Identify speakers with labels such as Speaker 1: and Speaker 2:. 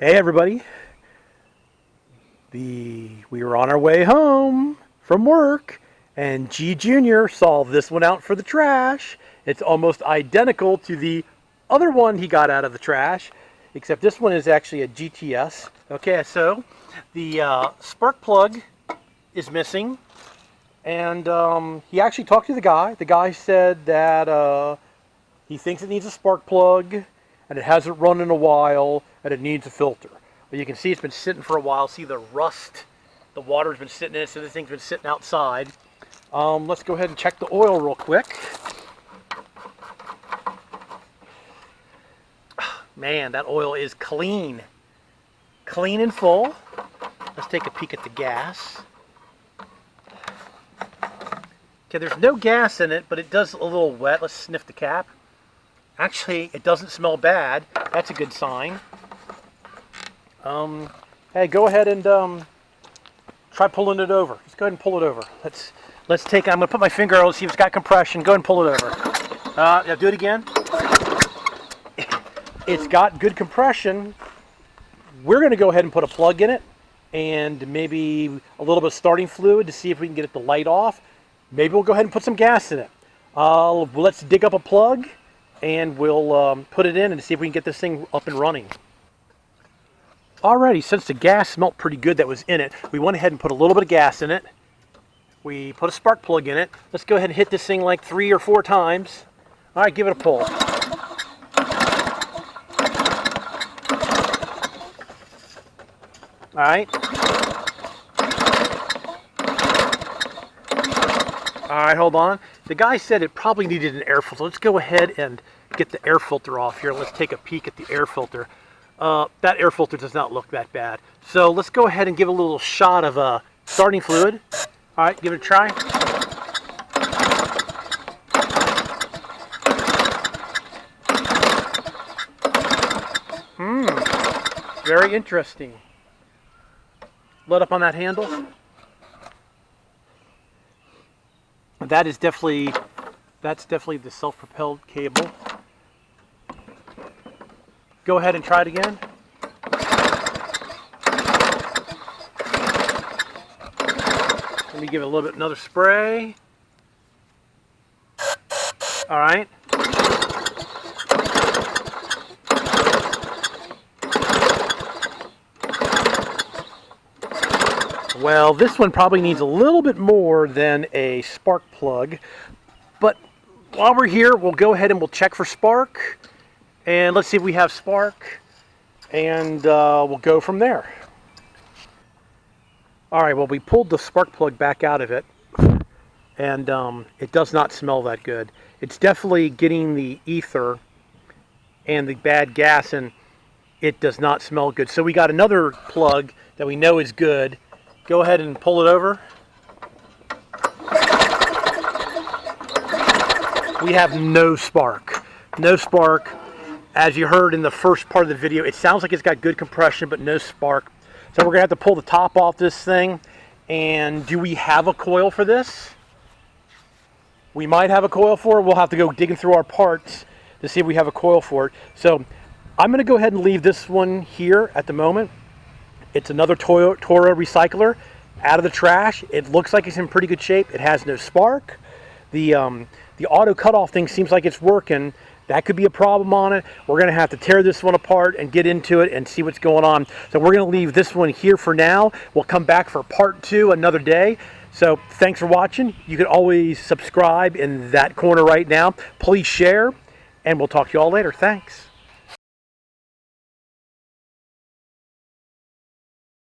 Speaker 1: Hey everybody, we were on our way home from work and G Jr. saw this one out for the trash. It's almost identical to the other one he got out of the trash, except this one is actually a GTS. Okay, so the spark plug is missing, and he actually talked to the guy. The guy said that he thinks it needs a spark plug and it hasn't run in a while and it needs a filter. But you can see it's been sitting for a while. See the rust, the water's been sitting in it, so this thing's been sitting outside. Let's go ahead and check the oil real quick. Man, that oil is clean. Clean and full. Let's take a peek at the gas. Okay, there's no gas in it, but it does a little wet. Let's sniff the cap. Actually, it doesn't smell bad. That's a good sign. Hey, go ahead and try pulling it over. Just go ahead and pull it over. Let's take. I'm gonna put my finger on it, see if it's got compression. Go ahead and pull it over. Yeah, do it again. It's got good compression. We're gonna go ahead and put a plug in it and maybe a little bit of starting fluid to see if we can get it to light off. Maybe we'll go ahead and put some gas in it. Let's dig up a plug and we'll put it in and see if we can get this thing up and running. Alrighty, since the gas smelled pretty good that was in it, we went ahead and put a little bit of gas in it. We put a spark plug in it. Let's go ahead and hit this thing like 3 or 4 times. Alright, give it a pull. Alright. Alright, hold on. The guy said it probably needed an air filter. Let's go ahead and get the air filter off here. Let's take a peek at the air filter. That air filter does not look that bad. So let's go ahead and give a little shot of starting fluid. Alright, give it a try. Very interesting. Let up on that handle. That's definitely the self-propelled cable. Go ahead and try it again. Let me give it a little bit another spray. All right. Well, this one probably needs a little bit more than a spark plug, but while we're here, we'll go ahead and we'll check for spark, and let's see if we have spark, and we'll go from there. All right, well, we pulled the spark plug back out of it, and it does not smell that good. It's definitely getting the ether and the bad gas, and it does not smell good. So we got another plug that we know is good. Go ahead and pull it over. We have no spark. No spark. As you heard in the first part of the video, it sounds like it's got good compression, but no spark. So we're gonna have to pull the top off this thing. And do we have a coil for this? We might have a coil for it. We'll have to go digging through our parts to see if we have a coil for it. So I'm gonna go ahead and leave this one here at the moment. It's another Toro recycler out of the trash. It looks like it's in pretty good shape. It has no spark. The auto cutoff thing seems like it's working. That could be a problem on it. We're going to have to tear this one apart and get into it and see what's going on. So we're going to leave this one here for now. We'll come back for part 2 another day. So thanks for watching. You can always subscribe in that corner right now. Please share, and we'll talk to you all later. Thanks.